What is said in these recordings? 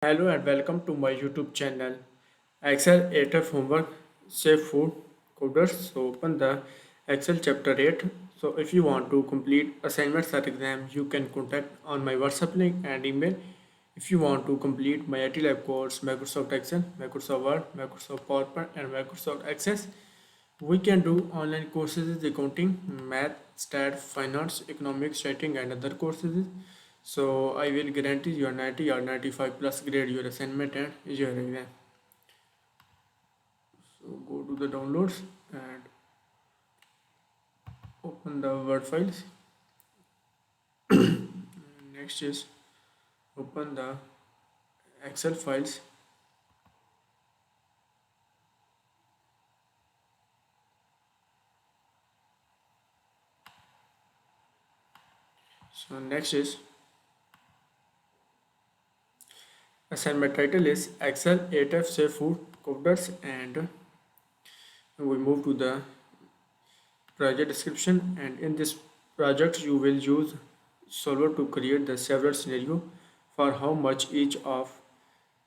Hello and welcome to my YouTube channel. Excel 8F homework Seafood Coders. So open the Excel chapter 8. So if you want to complete assignments or exam, you can contact on my WhatsApp link and email. If you want to complete my IT Lab course, Microsoft Excel, Microsoft Word, Microsoft PowerPoint and Microsoft Access, we can do online courses, accounting, math, stat, finance, economics, writing, and other courses. So I will guarantee your 90 or 95 plus grade your assignment and your exam. So go to the downloads and open the Word files. Next is open the Excel files. So next is assignment title is Excel 8F Seafood Coders, and we move to the project description, and in this project you will use solver to create the several scenario for how much each of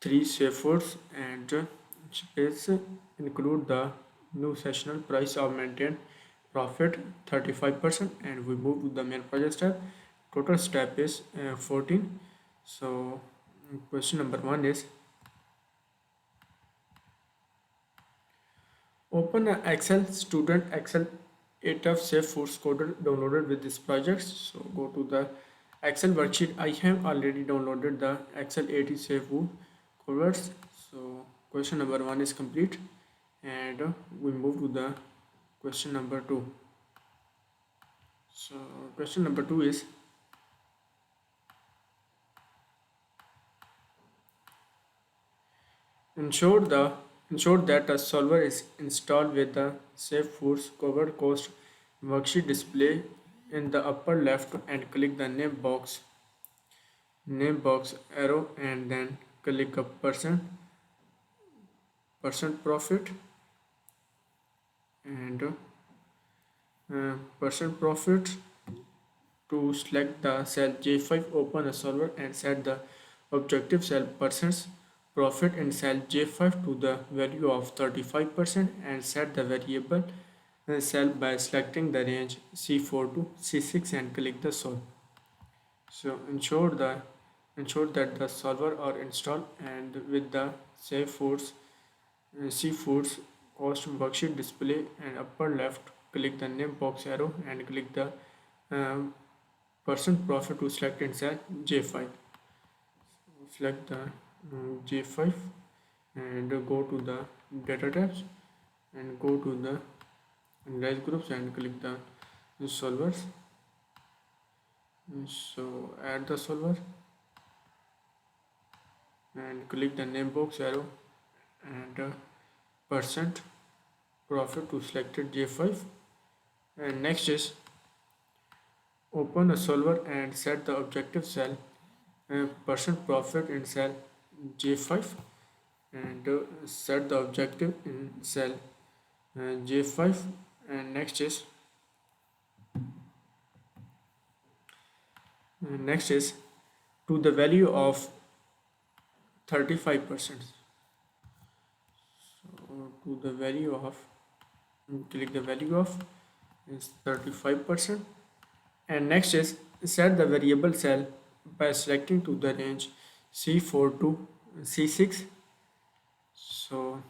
three seafoods and space include the new sessional price of maintained profit 35%, and we move to the main project step. Total step is 14. So question number 1 is open a Excel student Excel 8F Safe Foods coder downloaded with this project. So go to the Excel worksheet. I have already downloaded the Excel 80 Safe Food coders. So question number 1 is complete, and we move to the question number 2. So question number 2 is ensure the ensure that a solver is installed with the Safe Foods covered cost worksheet display in the upper left, and click the name box arrow and then click a percent profit and percent profit. To select the cell J5, open a solver and set the objective cell percent profit in cell J5 to the value of 35%, and set the variable cell by selecting the range C4 to C6 and click the solve. So ensure that the solver are installed, and with the Safe Foods Seafoods cost worksheet display and upper left, click the name box arrow and click the um, percent profit to select in cell J5. Select the J5 and go to the data tabs and go to the analyze groups and click the solvers. So add the solver and click the name box arrow and percent profit to selected J5. And next is open a solver and set the objective cell percent profit in cell J5, and set the objective in cell J5. And next is to the value of 35%. So to the value of click the value of is 35%. And next is set the variable cell by selecting to the range C4 to C6. So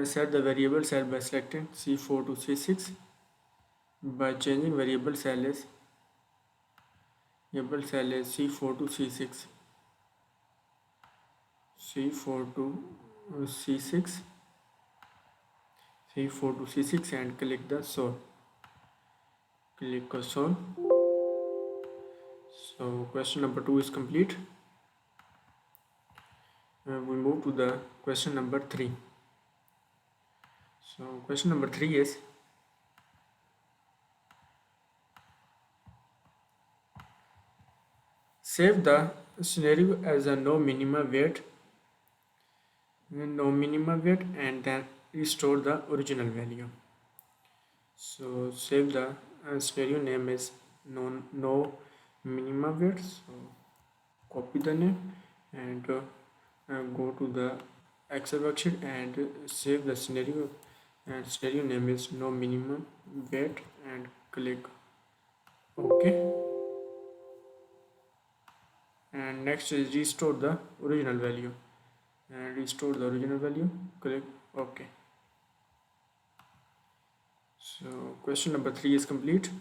set the variable cell by selecting C4 to C6 by changing variable cell is C4 to C6, C4 to C6, C4 to C6, and click the solve. Click the solve. So question number 2 is complete. We move to the question number 3. So question number 3 is save the scenario as a no minimum weight, and then restore the original value. So save the scenario name is no minimum weight. So copy the name and go to the Excel worksheet and save the scenario, and scenario name is no minimum weight, and click OK. And next is restore the original value, and restore the original value, click OK. So question number 3 is complete.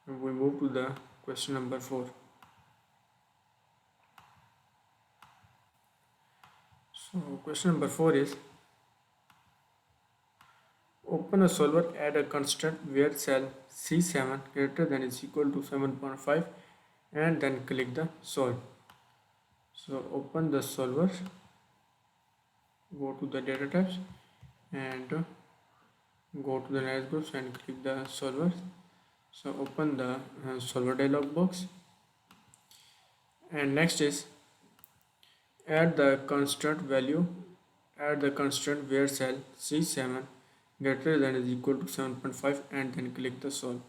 We move to the question number 4. So question number 4 is, open a solver at a constant where cell C7 greater than is equal to 7.5 and then click the solve. So open the solver, go to the data types and go to the analysis groups and click the solver. So open the solver dialog box, and next is add the constant value, add the constant where cell C7 greater than is equal to 7.5 and then click the solve.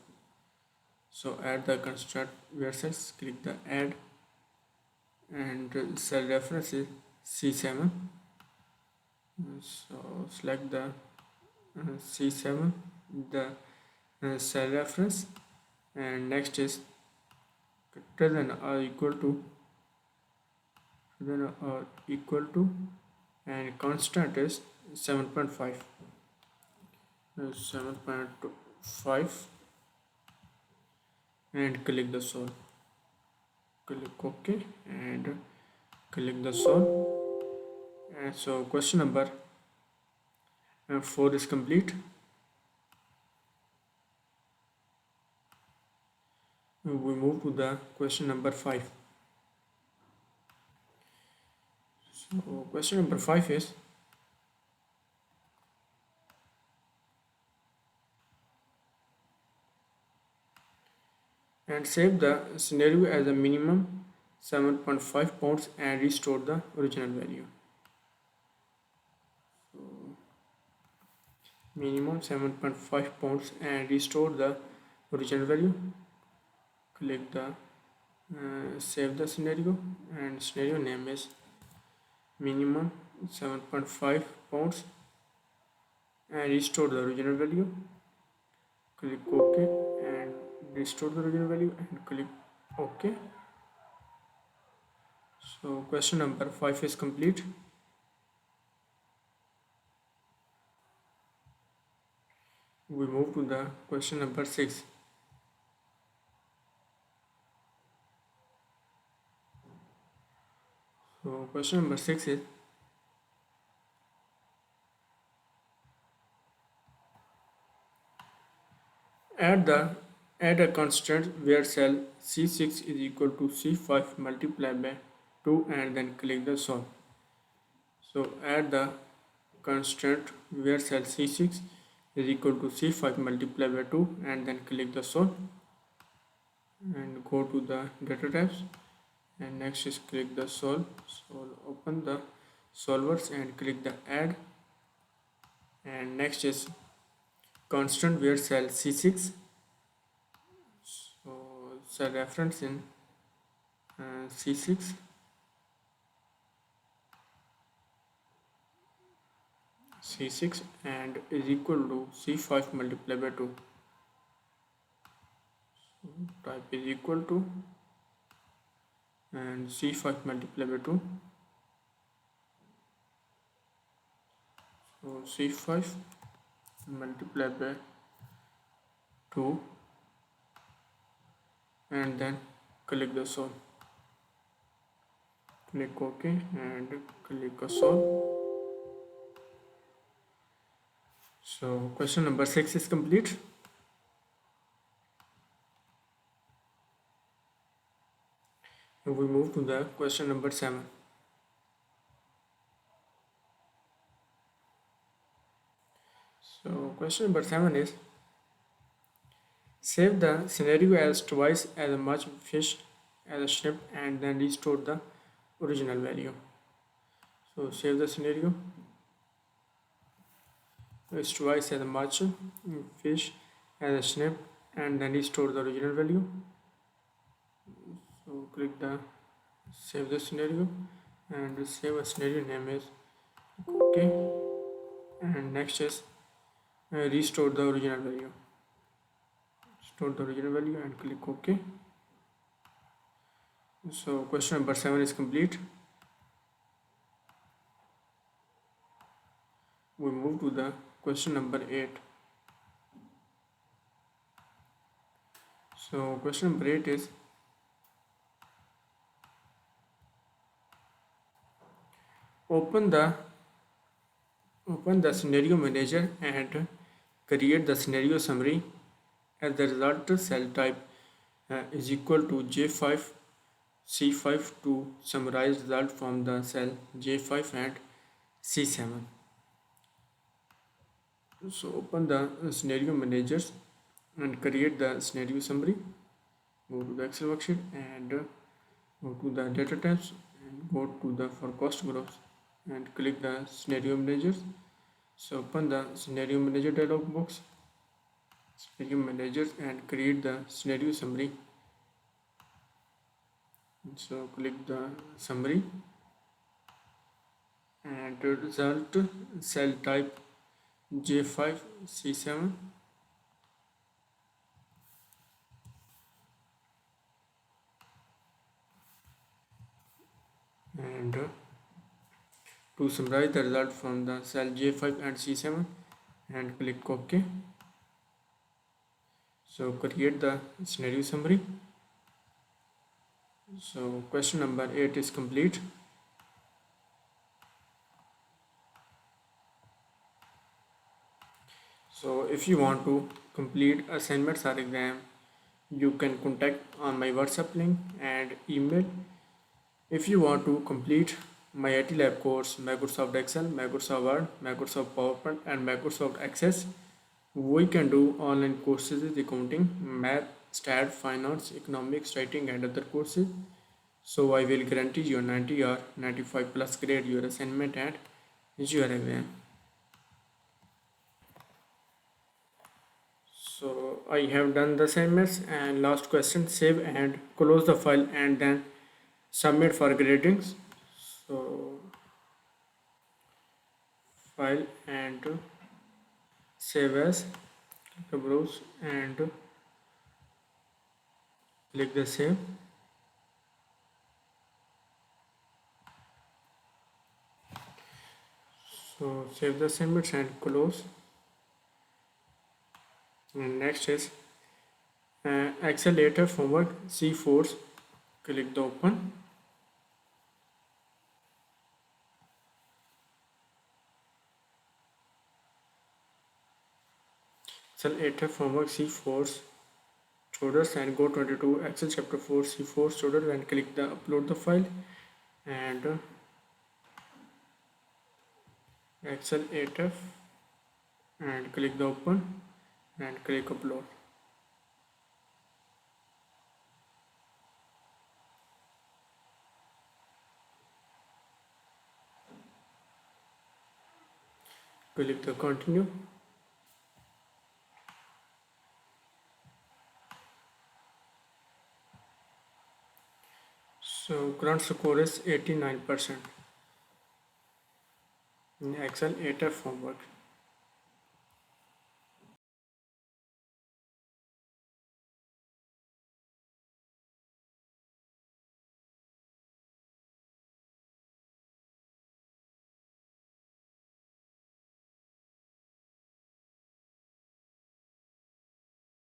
So add the constant where cells, click the add, and cell reference is C7. So select the C7, the cell reference, and next is greater than or equal to, and constant is 7.5. 7.5 and click the solve, click OK and click the solve. And so question number 4 is complete. We move to the question number 5. So question number 5 is, and save the scenario as a minimum 7.5 pounds and restore the original value. So minimum 7.5 pounds and restore the original value, click the save the scenario, and scenario name is minimum 7.5 pounds and restore the original value, click OK and restore the original value and click OK. So question number 5 is complete. We move to the question number 6. So question number 6 is, add a constant where cell C6 is equal to C5 multiplied by 2 and then click the solve. So add the constant where cell C6 is equal to C5 multiplied by 2 and then click the solve, and go to the data types, and next is click the solve. So open the solvers and click the add, and next is constant where cell C6, so cell reference in C6, and is equal to C5 multiplied by 2. So type is equal to and C5 multiplied by 2. So C5 multiplied by 2 and then click the solve, click OK and click a solve. So question number 6 is complete. And we move to the question number 7. So question number 7 is, save the scenario as twice as much fish as a shrimp and then restore the original value. So save the scenario as twice as much fish as a shrimp and then restore the original value. So click the save the scenario and save a scenario name is okay. And next is restore the original value. Store the original value and click OK. So question number 7 is complete. We move to the question number 8. So question number 8 is open the scenario manager and create the scenario summary. As the result, cell type is equal to J5 C5 to summarize result from the cell J5 and C7. So open the scenario managers and create the scenario summary. Go to the Excel worksheet and go to the data tabs and go to the forecast graphs and click the scenario managers. So open the scenario manager dialog box, scenario managers and create the scenario summary. So click the summary and result cell type J5 C7 and to summarize the result from the cell J5 and C7 and click OK. So create the scenario summary. So question number 8 is complete. So if you want to complete assignments or exam, you can contact on my WhatsApp link and email. If you want to complete my IT Lab course, Microsoft Excel, Microsoft Word, Microsoft PowerPoint and Microsoft Access, we can do online courses in accounting, math, stat, finance, economics, writing and other courses. So I will guarantee you 90 or 95 plus grade your assignment and your exam. So I have done the assignments and last question, save and close the file and then submit for gradings. So file and save as, browse and click the save. So save the assignments and close. And next is accelerator homework C4. Click the open. Accelerator homework C4 Chowder and go 22 Excel chapter 4 C4 Chowder and click the upload the file and Excel 8F and click the open and click upload. Click the continue. So current score is 89% in Excel 8F homework.